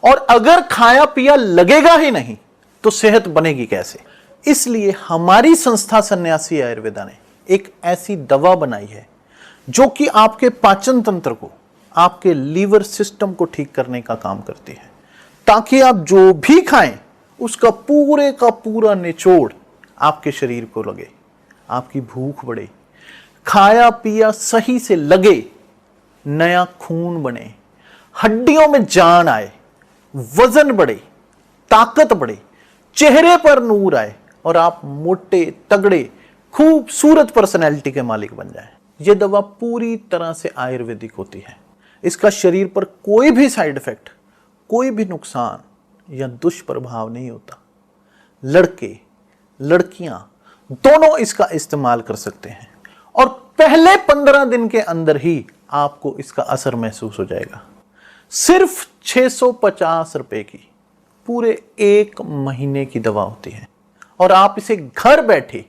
और अगर खाया पिया लगेगा ही नहीं तो सेहत बनेगी कैसे? इसलिए हमारी संस्था सन्यासी आयुर्वेदा ने एक ऐसी दवा बनाई है जो कि आपके पाचन तंत्र को, आपके लीवर सिस्टम को ठीक करने का काम करती है, ताकि आप जो भी खाएं उसका पूरे का पूरा निचोड़ आपके शरीर को लगे, आपकी भूख बढ़े, खाया पिया सही से लगे, नया खून बने, हड्डियों में जान आए, वजन बढ़े, ताकत बढ़े, चेहरे पर नूर आए और आप मोटे तगड़े खूबसूरत पर्सनैलिटी के मालिक बन जाएं। यह दवा पूरी तरह से आयुर्वेदिक होती है। इसका शरीर पर कोई भी साइड इफेक्ट, कोई भी नुकसान या दुष्प्रभाव नहीं होता। लड़के लड़कियां दोनों इसका इस्तेमाल कर सकते हैं और पहले 15 दिन के अंदर ही आपको इसका असर महसूस हो जाएगा। सिर्फ 650 रुपए की पूरे 1 महीने की दवा होती है और आप इसे घर बैठे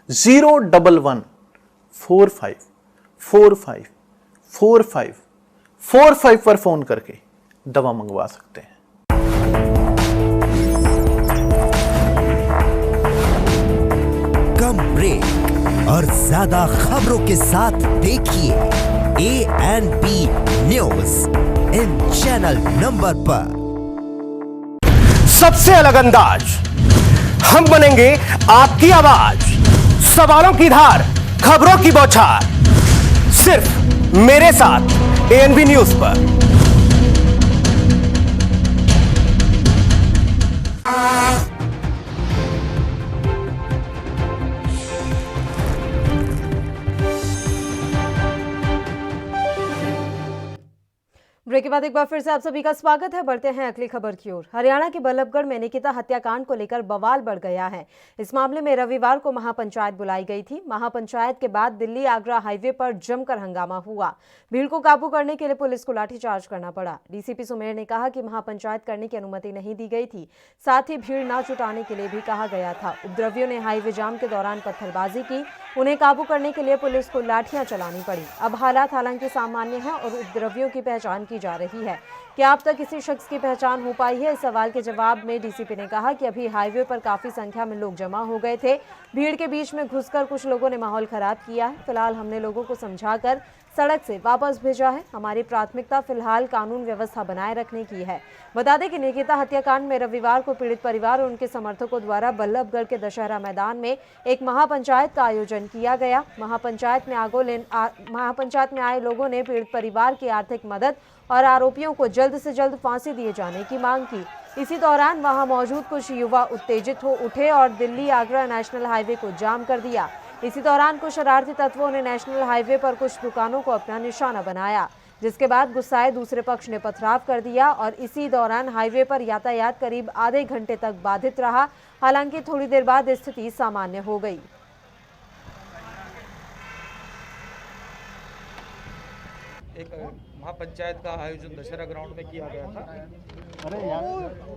01145454545 पर फोन करके दवा मंगवा सकते हैं। कम ब्रेक और ज्यादा खबरों के साथ देखिए ANB news in channel number पर। सबसे अलग अंदाज, हम बनेंगे आपकी आवाज, सवालों की धार, खबरों की बौछार, सिर्फ मेरे साथ एएनबी न्यूज पर। ब्रेक के बाद एक बार फिर से आप सभी का स्वागत है। बढ़ते हैं अगली खबर की ओर। हरियाणा के बल्लभगढ़ में निकिता हत्याकांड को लेकर बवाल बढ़ गया है। इस मामले में रविवार को महापंचायत बुलाई गई थी। महापंचायत के बाद दिल्ली आगरा हाईवे पर जमकर हंगामा हुआ। भीड़ को काबू करने के लिए पुलिस को लाठीचार्ज करना पड़ा। डीसीपी सुमेर ने कहा कि महापंचायत करने की अनुमति नहीं दी गई थी, साथ ही भीड़ न जुटाने के लिए भी कहा गया था। उपद्रवियों ने हाईवे जाम के दौरान पत्थरबाजी की। उन्हें काबू करने के लिए पुलिस को लाठियां चलानी पड़ी। अब हालात हालांकि सामान्य है और उपद्रवियों की पहचान की जा रही है। क्या अब तक किसी शख्स की पहचान हो पाई है? इस सवाल के जवाब में डीसीपी ने कहा कि अभी हाईवे पर काफी संख्या में लोग जमा हो गए थे। भीड़ के बीच में घुसकर कुछ लोगों ने माहौल खराब किया है। फिलहाल हमने लोगों को समझाकर सड़क से वापस भेजा है। हमारी प्राथमिकता फिलहाल कानून व्यवस्था बनाए रखने की है। बता दें कि निकिता हत्याकांड में रविवार को पीड़ित परिवार और उनके समर्थकों द्वारा बल्लभगढ़ के दशहरा मैदान में एक महापंचायत का आयोजन किया गया। महापंचायत में आए लोगों ने पीड़ित परिवार की आर्थिक मदद और आरोपियों को जल्द से जल्द फांसी दिए जाने की मांग की। इसी दौरान वहां मौजूद कुछ युवा उत्तेजित हो उठे और दिल्ली आगरा नेशनल हाईवे को जाम कर दिया। इसी दौरान कुछ शरारती तत्वों ने नेशनल हाईवे पर कुछ दुकानों को अपना निशाना बनाया, जिसके बाद गुस्साए दूसरे पक्ष ने पथराव कर दिया और इसी दौरान हाईवे पर यातायात करीब आधे घंटे तक बाधित रहा। हालांकि थोड़ी देर बाद स्थिति सामान्य हो गई। एक महापंचायत का आयोजन दशहरा ग्राउंड में किया गया था।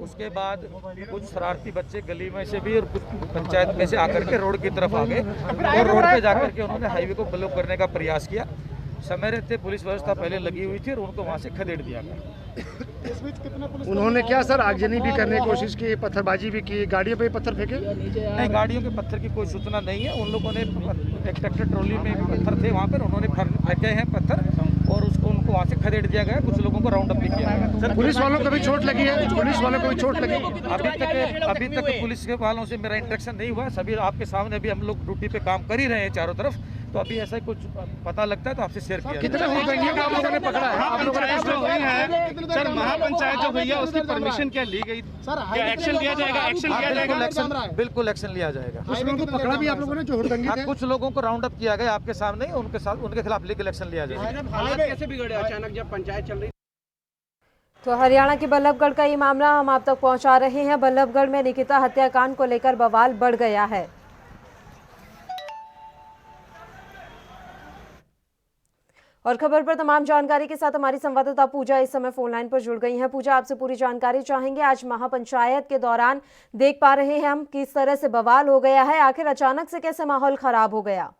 उसके बाद कुछ शरारती बच्चे गली में से भी और कुछ पंचायत में से आकर के रोड की तरफ आ गए और रोड पे जाकर के उन्होंने हाईवे को ब्लॉक करने का प्रयास किया। समय रहते पुलिस व्यवस्था पहले लगी हुई थी और उनको वहाँ से खदेड़ दिया गया। उन्होंने क्या सर आगजनी भी करने की कोशिश की, पत्थरबाजी भी की, गाड़ियों पे पत्थर फेंके? नहीं, गाड़ियों के पत्थर की कोई सूचना नहीं है। उन लोगों ने एक ट्रैक्टर ट्रॉली में पत्थर थे वहाँ पर, उन्होंने फेंके हैं पत्थर और उनको वहाँ से खदेड़ दिया गया। कुछ लोगों को राउंड अप भी किया गया। पुलिस वालों को भी चोट लगी है? पुलिस वालों को भी चोट लगी? अभी तक पुलिस के वालों से मेरा इंटरेक्शन नहीं हुआ। सभी आपके सामने अभी हम लोग ड्यूटी पे काम कर ही रहे हैं चारों तरफ, तो अभी ऐसा कुछ पता लगता है तो आपसे शेयर किया। कितने हुड़दंगियों को आप लोगों ने पकड़ा है? आप लोगों ने सर महापंचायत जो हुई है उसकी परमिशन क्या ली गई? क्या एक्शन लिया जाएगा? एक्शन लिया जाएगा? बिल्कुल एक्शन लिया जाएगा। कुछ लोगों को पकड़ा भी आप लोगों ने जो हुड़दंगी थे? कुछ लोगों को राउंड अप किया गया आपके सामने, उनके खिलाफ लीगल एक्शन लिया जाएगा। हालात कैसे बिगड़े अचानक जब पंचायत चल रही? तो हरियाणा के बल्लभगढ़ का ये मामला हम आप तक पहुंचा रहे हैं। बल्लभगढ़ में निकिता हत्याकांड को लेकर बवाल बढ़ गया है। और खबर पर तमाम जानकारी के साथ हमारी संवाददाता पूजा इस समय फोन लाइन पर जुड़ गई हैं। पूजा, आपसे पूरी जानकारी चाहेंगे। आज महापंचायत के दौरान देख पा रहे हैं हम किस तरह से बवाल हो गया है, आखिर अचानक से कैसे माहौल खराब हो गया?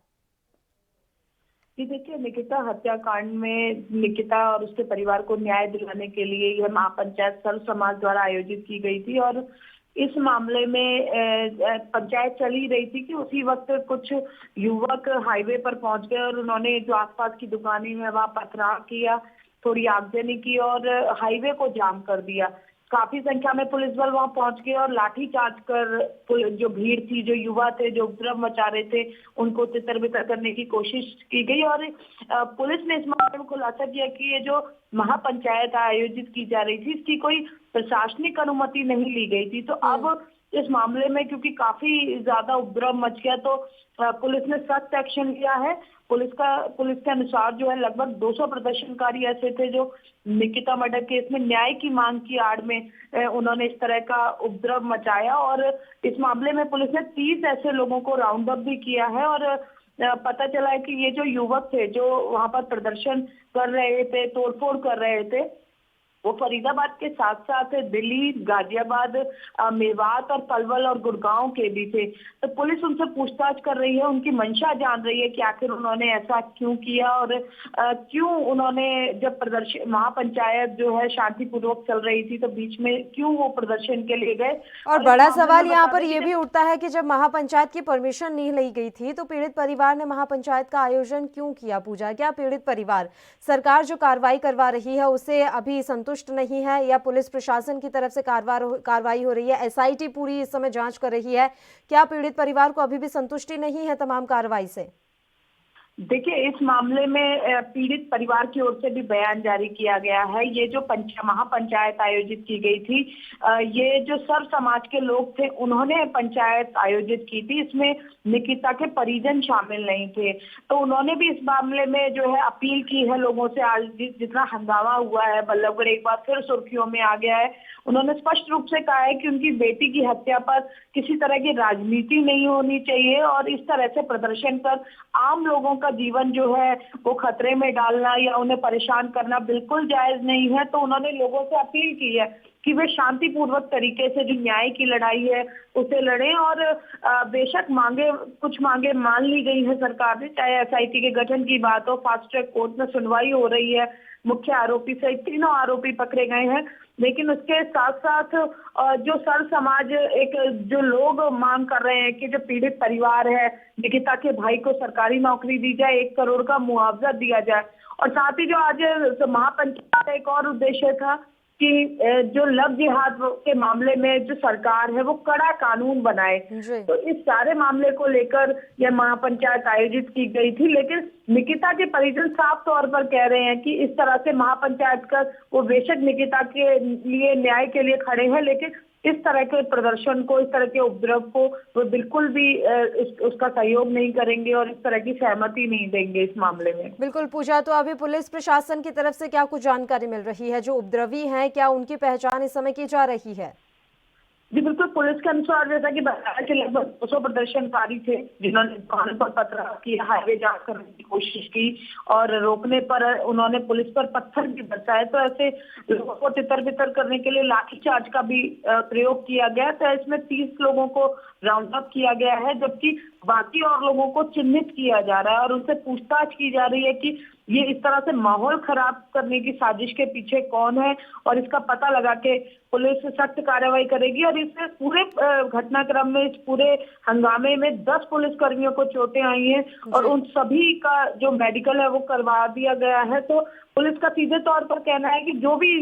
जी देखिए, निकिता हत्याकांड में निकिता और उसके परिवार को न्याय दिलाने के लिए यह महापंचायत सर्व समाज द्वारा आयोजित की गई थी और इस मामले में पंचायत चल ही रही थी कि उसी वक्त कुछ युवक हाईवे पर पहुंच गए और उन्होंने जो आसपास की दुकानें हैं वहां पथराव किया, थोड़ी आगजनी की और हाईवे को जाम कर दिया। काफी संख्या में पुलिस बल वहां पहुंच गए और लाठीचार्ज कर जो भीड़ थी, जो युवा थे, जो उपद्रव मचा रहे थे, उनको तितर बितर करने की कोशिश की गई और पुलिस ने इस मामले में खुलासा किया कि ये जो महापंचायत आयोजित की जा रही थी इसकी कोई प्रशासनिक अनुमति नहीं ली गई थी। तो अब इस मामले में क्योंकि काफी ज्यादा उपद्रव मच गया तो पुलिस ने सख्त एक्शन लिया है। पुलिस के अनुसार जो है लगभग 200 प्रदर्शनकारी ऐसे थे जो निकिता मर्डर केस में न्याय की मांग की आड़ में उन्होंने इस तरह का उपद्रव मचाया और इस मामले में पुलिस ने 30 ऐसे लोगों को राउंड अप भी किया है और पता चला है कि ये जो युवक थे जो वहां पर प्रदर्शन कर रहे थे, तोड़फोड़ कर रहे थे, वो फरीदाबाद के साथ साथ दिल्ली, गाजियाबाद, मेवात और पलवल और गुड़गांव के भी थे। तो पुलिस उनसे पूछताछ कर रही है, उनकी मंशा जान रही है कि आखिर उन्होंने ऐसा क्यों किया और क्यों उन्होंने जब प्रदर्शन महापंचायत जो है शांतिपूर्वक चल रही थी तो बीच में क्यों वो प्रदर्शन के लिए गए। और बड़ा सवाल यहाँ पर ये भी उठता है कि जब महापंचायत की परमिशन नहीं ली गई थी तो पीड़ित परिवार ने महापंचायत का आयोजन क्यों किया? पूजा, क्या पीड़ित परिवार सरकार जो कार्रवाई करवा रही है उसे अभी संतुष्ट नहीं है या पुलिस प्रशासन की तरफ से कार्रवाई हो रही है? एसआईटी पूरी इस समय जांच कर रही है, क्या पीड़ित परिवार को अभी भी संतुष्टि नहीं है तमाम कार्रवाई से? देखिए, इस मामले में पीड़ित परिवार की ओर से भी बयान जारी किया गया है। ये जो महापंचायत आयोजित की गई थी, ये जो सर्व समाज के लोग थे उन्होंने पंचायत आयोजित की थी, इसमें निकिता के परिजन शामिल नहीं थे। तो उन्होंने भी इस मामले में जो है अपील की है लोगों से। आज जितना हंगामा हुआ है, बल्लभगढ़ एक बार फिर सुर्खियों में आ गया है। उन्होंने स्पष्ट रूप से कहा है कि उनकी बेटी की हत्या पर किसी तरह की राजनीति नहीं होनी चाहिए और इस तरह से प्रदर्शन कर आम लोगों का जीवन जो है वो खतरे में डालना या उन्हें परेशान करना बिल्कुल जायज नहीं है। तो उन्होंने लोगों से अपील की है कि वे शांतिपूर्वक तरीके से जो न्याय की लड़ाई है उसे लड़ें और बेशक कुछ मांगे मान ली गई है सरकार ने, चाहे एसआईटी के गठन की बात हो, फास्ट ट्रैक कोर्ट में सुनवाई हो रही है, मुख्य आरोपी सहित 3 आरोपी पकड़े गए हैं, लेकिन उसके साथ साथ जो सर्व समाज जो लोग मांग कर रहे हैं कि जो पीड़ित परिवार है, निकिता के भाई को सरकारी नौकरी दी जाए, 1 करोड़ का मुआवजा दिया जाए और साथ ही जो आज महापंचायत का एक और उद्देश्य था कि जो लव जिहाद के मामले में जो सरकार है वो कड़ा कानून बनाए। तो इस सारे मामले को लेकर यह महापंचायत आयोजित की गई थी, लेकिन निकिता के परिजन साफ तौर पर कह रहे हैं कि इस तरह से महापंचायत कर वो बेशक निकिता के लिए न्याय के लिए खड़े हैं, लेकिन इस तरह के प्रदर्शन को, इस तरह के उपद्रव को वो बिल्कुल भी उसका सहयोग नहीं करेंगे और इस तरह की सहमति नहीं देंगे इस मामले में। बिल्कुल पूजा, तो अभी पुलिस प्रशासन की तरफ से क्या कुछ जानकारी मिल रही है? जो उपद्रवी हैं क्या उनकी पहचान इस समय की जा रही है? जी बिल्कुल, पुलिस के अनुसार जैसा कि बताया कि लगभग 200 प्रदर्शनकारी थे जिन्होंने दुकानों पर पथराव किया, हाईवे जाम करने की कोशिश की और रोकने पर उन्होंने पुलिस पर पत्थर भी बरसाए। तो ऐसे लोगों को तितर बितर करने के लिए लाठीचार्ज का भी प्रयोग किया गया। तो इसमें 30 लोगों को राउंड अप किया गया है, जबकि बाकी और लोगों को चिन्हित किया जा रहा है और उनसे पूछताछ की जा रही है कि ये इस तरह से माहौल खराब करने की साजिश के पीछे कौन है, और इसका पता लगा के पुलिस सख्त कार्रवाई करेगी। और इससे पूरे घटनाक्रम में, इस पूरे हंगामे में 10 पुलिसकर्मियों को चोटें आई हैं और उन सभी का जो मेडिकल है वो करवा दिया गया है। तो पुलिस का सीधे तौर पर कहना है कि जो भी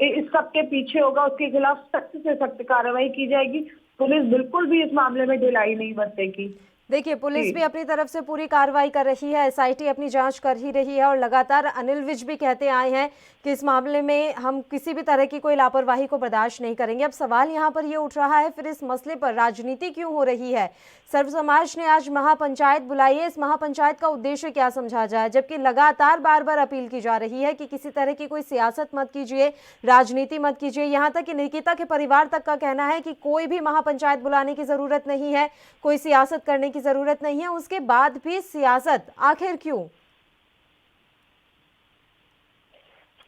इस सब के पीछे होगा उसके खिलाफ सख्त से सख्त कार्रवाई की जाएगी। पुलिस बिल्कुल भी इस मामले में ढिलाई नहीं बरतेगी। देखिए, पुलिस भी अपनी तरफ से पूरी कार्रवाई कर रही है, एसआईटी अपनी जांच कर ही रही है और लगातार अनिल विज भी कहते आए हैं कि इस मामले में हम किसी भी तरह की कोई लापरवाही को बर्दाश्त नहीं करेंगे। अब सवाल यहाँ पर ये उठ रहा है, फिर इस मसले पर राजनीति क्यों हो रही है? सर्व समाज ने आज महापंचायत बुलाई है, इस महापंचायत का उद्देश्य क्या समझा जाए? जबकि लगातार बार बार अपील की जा रही है कि किसी तरह की कोई सियासत मत कीजिए, राजनीति मत कीजिए। यहाँ तक कि निकिता के परिवार तक का कहना है कि कोई भी महापंचायत बुलाने की जरूरत नहीं है, कोई सियासत करने की जरूरत नहीं है। उसके बाद भी सियासत आखिर क्यों?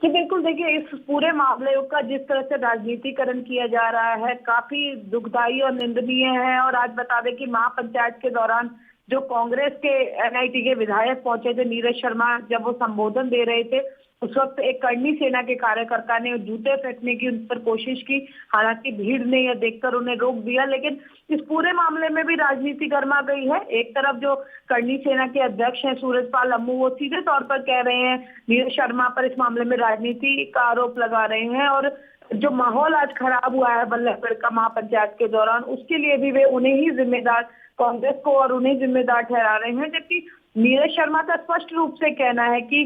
जी बिल्कुल, देखिए इस पूरे मामले का जिस तरह से राजनीतिकरण किया जा रहा है काफी दुखदाई और निंदनीय है। और आज बता दें कि महापंचायत के दौरान जो कांग्रेस के एनआईटी के विधायक पहुंचे थे, नीरज शर्मा, जब वो संबोधन दे रहे थे उस वक्त एक करनी सेना के कार्यकर्ता ने जूते फेंकने की उन पर कोशिश की। हालांकि भीड़ ने यह देखकर उन्हें रोक दिया, लेकिन इस पूरे मामले में भी राजनीति गर्मा गई है। एक तरफ जो करनी सेना के अध्यक्ष हैं सूरजपाल अम्मू, वो सीधे तौर पर कह रहे हैं नीरज शर्मा पर इस मामले में राजनीति का आरोप लगा रहे हैं और जो माहौल आज खराब हुआ है बल्लभगढ़ का महापंचायत के दौरान, उसके लिए भी वे उन्हें ही जिम्मेदार, कांग्रेस को और उन्हें जिम्मेदार ठहरा रहे हैं। जबकि नीरज शर्मा का स्पष्ट रूप से कहना है कि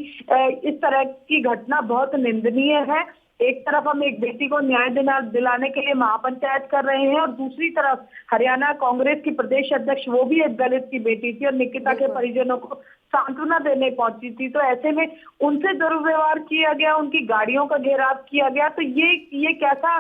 इस तरह की घटना बहुत निंदनीय है। एक तरफ हम एक बेटी को न्याय दिलाने के लिए महापंचायत कर रहे हैं और दूसरी तरफ हरियाणा कांग्रेस की प्रदेश अध्यक्ष, वो भी एक दलित की बेटी थी और निकिता के परिजनों को सांत्वना देने पहुंची थी। तो ऐसे में उनसे दुर्व्यवहार किया गया, उनकी गाड़ियों का घेराव किया गया। तो ये कैसा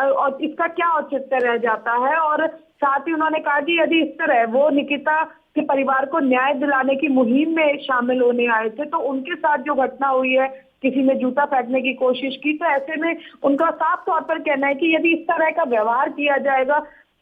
और इसका क्या औचित्य रह जाता है? और साथ ही उन्होंने कहा कि यदि इस तरह वो निकिता के परिवार को न्याय दिलाने की मुहिम में शामिल होने आए थे तो उनके साथ जो घटना हुई है, किसी ने जूता फेंकने की कोशिश की, तो ऐसे में उनका साफ तौर पर कहना है कि यदि इस तरह का व्यवहार किया जाएगा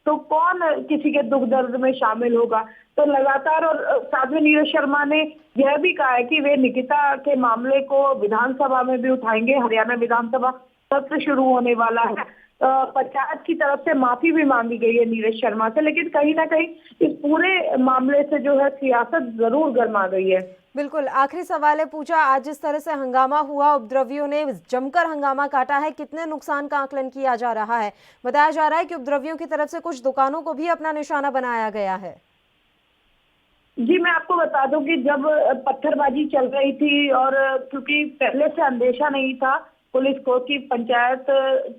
तो कौन किसी के दुख दर्द में शामिल होगा। तो लगातार, और साथ में नीरज शर्मा ने यह भी कहा है कि वे निकिता के मामले को विधानसभा में भी उठाएंगे। हरियाणा विधानसभा सत्र शुरू होने वाला है। पंचायत की तरफ से माफी भी मांगी गई है नीरज शर्मा से, लेकिन कहीं ना कहीं इस पूरे मामले से जो है सियासत जरूर गर्मा गई है। बिल्कुल, आखिरी सवाल है पूजा, आज जिस तरह से हंगामा हुआ, उपद्रवियों ने जमकर हंगामा काटा है, कितने नुकसान का आकलन किया जा रहा है? बताया जा रहा है कि उपद्रवियों की तरफ से कुछ दुकानों को भी अपना निशाना बनाया गया है। जी मैं आपको बता दूं कि जब पत्थरबाजी चल रही थी और क्योंकि पहले से अंदेशा नहीं था पुलिस को कि पंचायत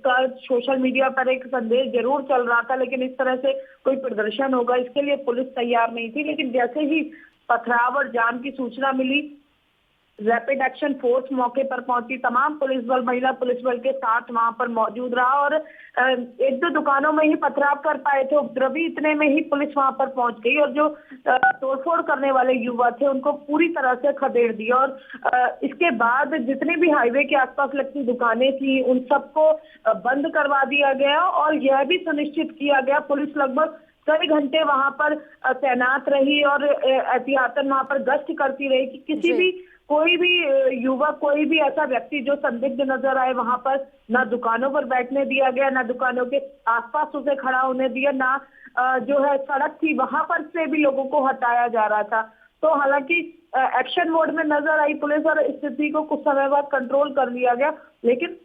का सोशल मीडिया पर एक संदेश जरूर चल रहा था, लेकिन इस तरह से कोई प्रदर्शन होगा इसके लिए पुलिस तैयार नहीं थी। लेकिन जैसे ही पथराव और जाम की सूचना मिली, रैपिड एक्शन फोर्स मौके पर पहुंची, तमाम पुलिस बल, महिला पुलिस बल के साथ वहां पर मौजूद रहा और एक दो दुकानों में ही पथराव कर पाए थे उपद्रवी, इतने में ही पुलिस वहां पर पहुंच गई और जो तोड़फोड़ करने वाले युवा थे उनको पूरी तरह से खदेड़ दिया। और इसके बाद जितने भी हाईवे के आसपास लगती दुकानें थी उन सबको बंद करवा दिया गया और यह भी सुनिश्चित किया गया, पुलिस लगभग कई घंटे वहां पर तैनात रही और एहतियातन वहां पर गश्त करती रही कि किसी भी कोई भी युवक, कोई भी ऐसा व्यक्ति जो संदिग्ध नजर आए वहां पर ना दुकानों पर बैठने दिया गया, ना दुकानों के आसपास उसे खड़ा होने दिया, ना जो है सड़क थी वहां पर से भी लोगों को हटाया जा रहा था। तो हालांकि एक्शन मोड में नजर आई पुलिस और स्थिति को कुछ समय बाद कंट्रोल कर लिया गया, लेकिन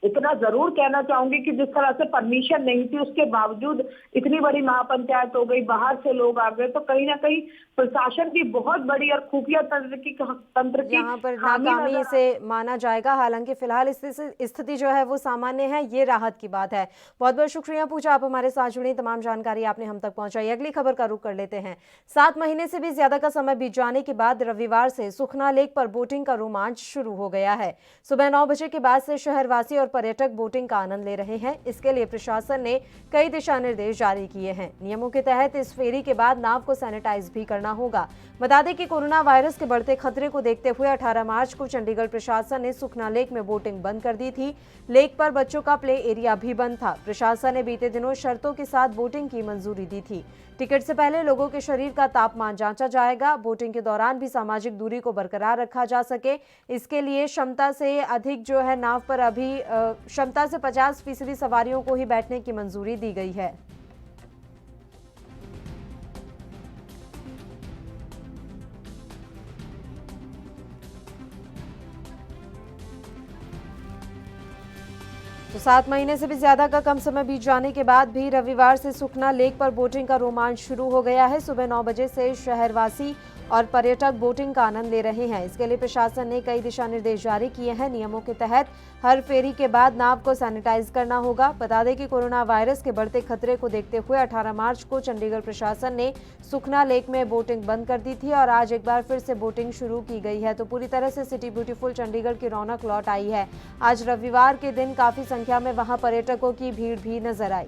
इतना जरूर कहना चाहूंगी कि जिस तरह से परमिशन नहीं थी उसके बावजूद इतनी बड़ी महापंचायत हो गई, बाहर से लोग आ गए, तो कहीं ना कहीं प्रशासन की बहुत बड़ी और खुफिया तंत्र की यहाँ पर नाकामी से माना जाएगा। हालांकि फिलहाल स्थिति जो है वो सामान्य है, ये राहत की बात है। बहुत बहुत शुक्रिया पूजा, आप हमारे साथ जुड़ी, तमाम जानकारी आपने हम तक पहुंचाई। अगली खबर का रुख कर लेते हैं। 7 महीने से भी ज्यादा का समय बीत जाने के बाद रविवार से सुखना लेक पर बोटिंग का रोमांच शुरू हो गया है। सुबह 9 बजे के बाद से शहरवासी और पर्यटक बोटिंग का आनंद ले रहे हैं। इसके लिए प्रशासन ने कई दिशा निर्देश जारी किए हैं। नियमों के तहत इस फेरी के बाद नाव को सैनिटाइज भी करना होगा। बता दें कि कोरोना वायरस के बढ़ते खतरे को देखते हुए 18 मार्च को चंडीगढ़ प्रशासन ने सुखना लेक में बोटिंग बंद कर दी थी। लेक पर बच्चों का प्ले एरिया भी बंद था। प्रशासन ने बीते दिनों शर्तों के साथ बोटिंग की मंजूरी दी थी। टिकट से पहले लोगों के शरीर का तापमान जांचा जाएगा। बोटिंग के दौरान भी सामाजिक दूरी को बरकरार रखा जा सके, इसके लिए क्षमता से अधिक नाव पर अभी क्षमता से 50% सवारियों को ही बैठने की मंजूरी दी गई है। तो 7 महीने से भी ज्यादा का कम समय बीत जाने के बाद भी रविवार से सुखना लेक पर बोटिंग का रोमांच शुरू हो गया है। सुबह 9 बजे से शहरवासी और पर्यटक बोटिंग का आनंद ले रहे हैं। इसके लिए प्रशासन ने कई दिशा निर्देश जारी किए हैं। नियमों के तहत हर फेरी के बाद नाव को सैनिटाइज करना होगा। बता दें कि कोरोना वायरस के बढ़ते खतरे को देखते हुए 18 मार्च को चंडीगढ़ प्रशासन ने सुखना लेक में बोटिंग बंद कर दी थी और आज एक बार फिर से बोटिंग शुरू की गई है। तो पूरी तरह से सिटी ब्यूटीफुल चंडीगढ़ की रौनक लौट आई है। आज रविवार के दिन काफी संख्या में वहां पर्यटकों की भीड़ भी नजर आई।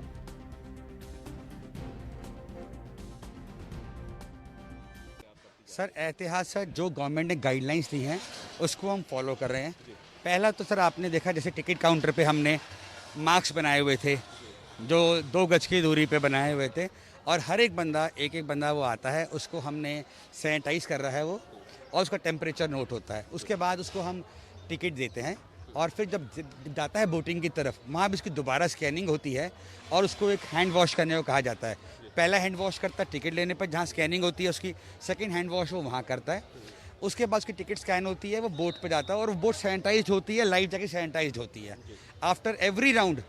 सर ऐतिहासिक जो गवर्नमेंट ने गाइडलाइंस दी हैं उसको हम फॉलो कर रहे हैं। पहला तो सर आपने देखा जैसे टिकट काउंटर पे हमने मार्क्स बनाए हुए थे जो 2 गज की दूरी पे बनाए हुए थे और हर एक बंदा वो आता है उसको हमने सैनिटाइज कर रहा है वो और उसका टेम्परेचर नोट होता है। उसके बाद उसको हम टिकट देते हैं और फिर जब जाता है बोटिंग की तरफ वहाँ भी उसकी दोबारा स्कैनिंग होती है और उसको एक हैंड वॉश करने को कहा जाता है। पहला हैंड वॉश करता है टिकट लेने पर जहाँ स्कैनिंग होती है उसकी, सेकंड हैंड वॉश वो वहाँ करता है। उसके बाद उसकी टिकट स्कैन होती है, वो बोट पे जाता है और वो बोट सैनिटाइज होती है, लाइफ जैकेट सैनिटाइज होती है। आफ्टर एवरी राउंड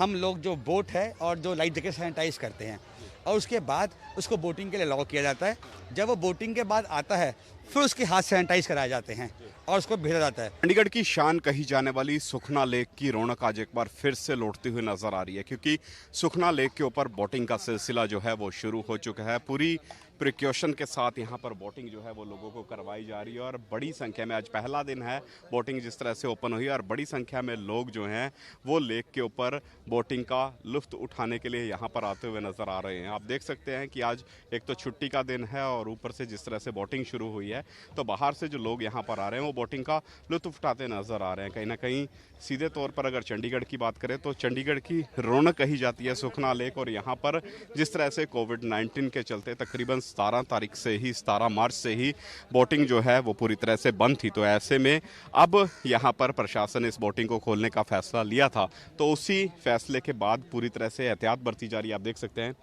हम लोग जो बोट है और जो लाइफ जैकेट सैनिटाइज करते हैं और उसके बाद उसको बोटिंग के लिए अलाउ किया जाता है। जब वो बोटिंग के बाद आता है फिर उसके हाथ सैनिटाइज कराए जाते हैं और उसको भेजा जाता है। चंडीगढ़ की शान कही जाने वाली सुखना लेक की रौनक आज एक बार फिर से लौटती हुई नजर आ रही है क्योंकि सुखना लेक के ऊपर बोटिंग का सिलसिला जो है वो शुरू हो चुका है। पूरी प्रिकॉशन के साथ यहाँ पर बोटिंग जो है वो लोगों को करवाई जा रही है और बड़ी संख्या में आज पहला दिन है बोटिंग जिस तरह से ओपन हुई और बड़ी संख्या में लोग जो हैं वो लेक के ऊपर बोटिंग का लुत्फ उठाने के लिए यहाँ पर आते हुए नज़र आ रहे हैं। आप देख सकते हैं कि आज एक तो छुट्टी का दिन है और ऊपर से जिस तरह से बोटिंग शुरू हुई है तो बाहर से जो लोग यहाँ पर आ रहे हैं वो बोटिंग का लुत्फ उठाते नज़र आ रहे हैं। कहीं ना कहीं सीधे तौर पर अगर चंडीगढ़ की बात करें तो चंडीगढ़ की रौनक कही जाती है सुखना लेक और यहाँ पर जिस तरह से कोविड-19 के चलते तकरीबन 17 मार्च से ही बोटिंग जो है वो पूरी तरह से बंद थी। तो ऐसे में अब यहाँ पर प्रशासन ने इस बोटिंग को खोलने का फैसला लिया था तो उसी फैसले के बाद पूरी तरह से एहतियात बरती जा रही है। आप देख सकते हैं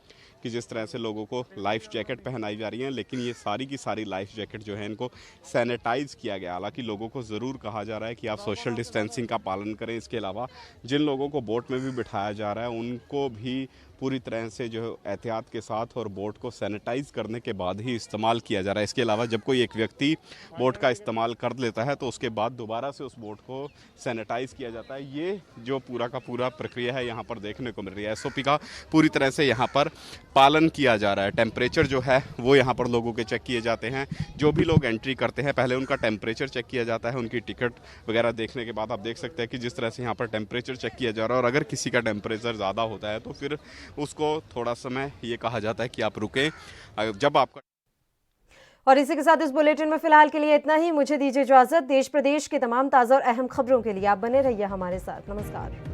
कि जिस तरह से लोगों को लाइफ जैकेट पहनाई जा रही हैं लेकिन ये सारी की सारी लाइफ जैकेट जो है इनको सैनिटाइज किया गया। हालांकि लोगों को ज़रूर कहा जा रहा है कि आप सोशल डिस्टेंसिंग का पालन करें। इसके अलावा जिन लोगों को बोट में भी बिठाया जा रहा है उनको भी पूरी तरह से जो एहतियात के साथ और बोट को सैनिटाइज करने के बाद ही इस्तेमाल किया जा रहा है। इसके अलावा जब कोई एक व्यक्ति बोट का इस्तेमाल कर लेता है तो उसके बाद दोबारा से उस बोट को सैनिटाइज किया जाता है। ये जो पूरा का पूरा प्रक्रिया है यहाँ पर देखने को मिल रही है। SOP का पूरी तरह से यहाँ पर पालन किया जा रहा है। टेम्परेचर जो है वो यहाँ पर लोगों के चेक किए जाते हैं। जो भी लोग एंट्री करते हैं पहले उनका टेम्परेचर चेक किया जाता है। उनकी टिकट वगैरह देखने के बाद आप देख सकते हैं कि जिस तरह से यहाँ पर टेम्परेचर चेक किया जा रहा है और अगर किसी का टेम्परेचर ज़्यादा होता है तो फिर उसको थोड़ा समय ये कहा जाता है कि आप रुकें जब आपका। और इसी के साथ इस बुलेटिन में फिलहाल के लिए इतना ही। मुझे दीजिए इजाजत। देश प्रदेश के तमाम ताज़ा और अहम खबरों के लिए आप बने रहिए हमारे साथ। नमस्कार।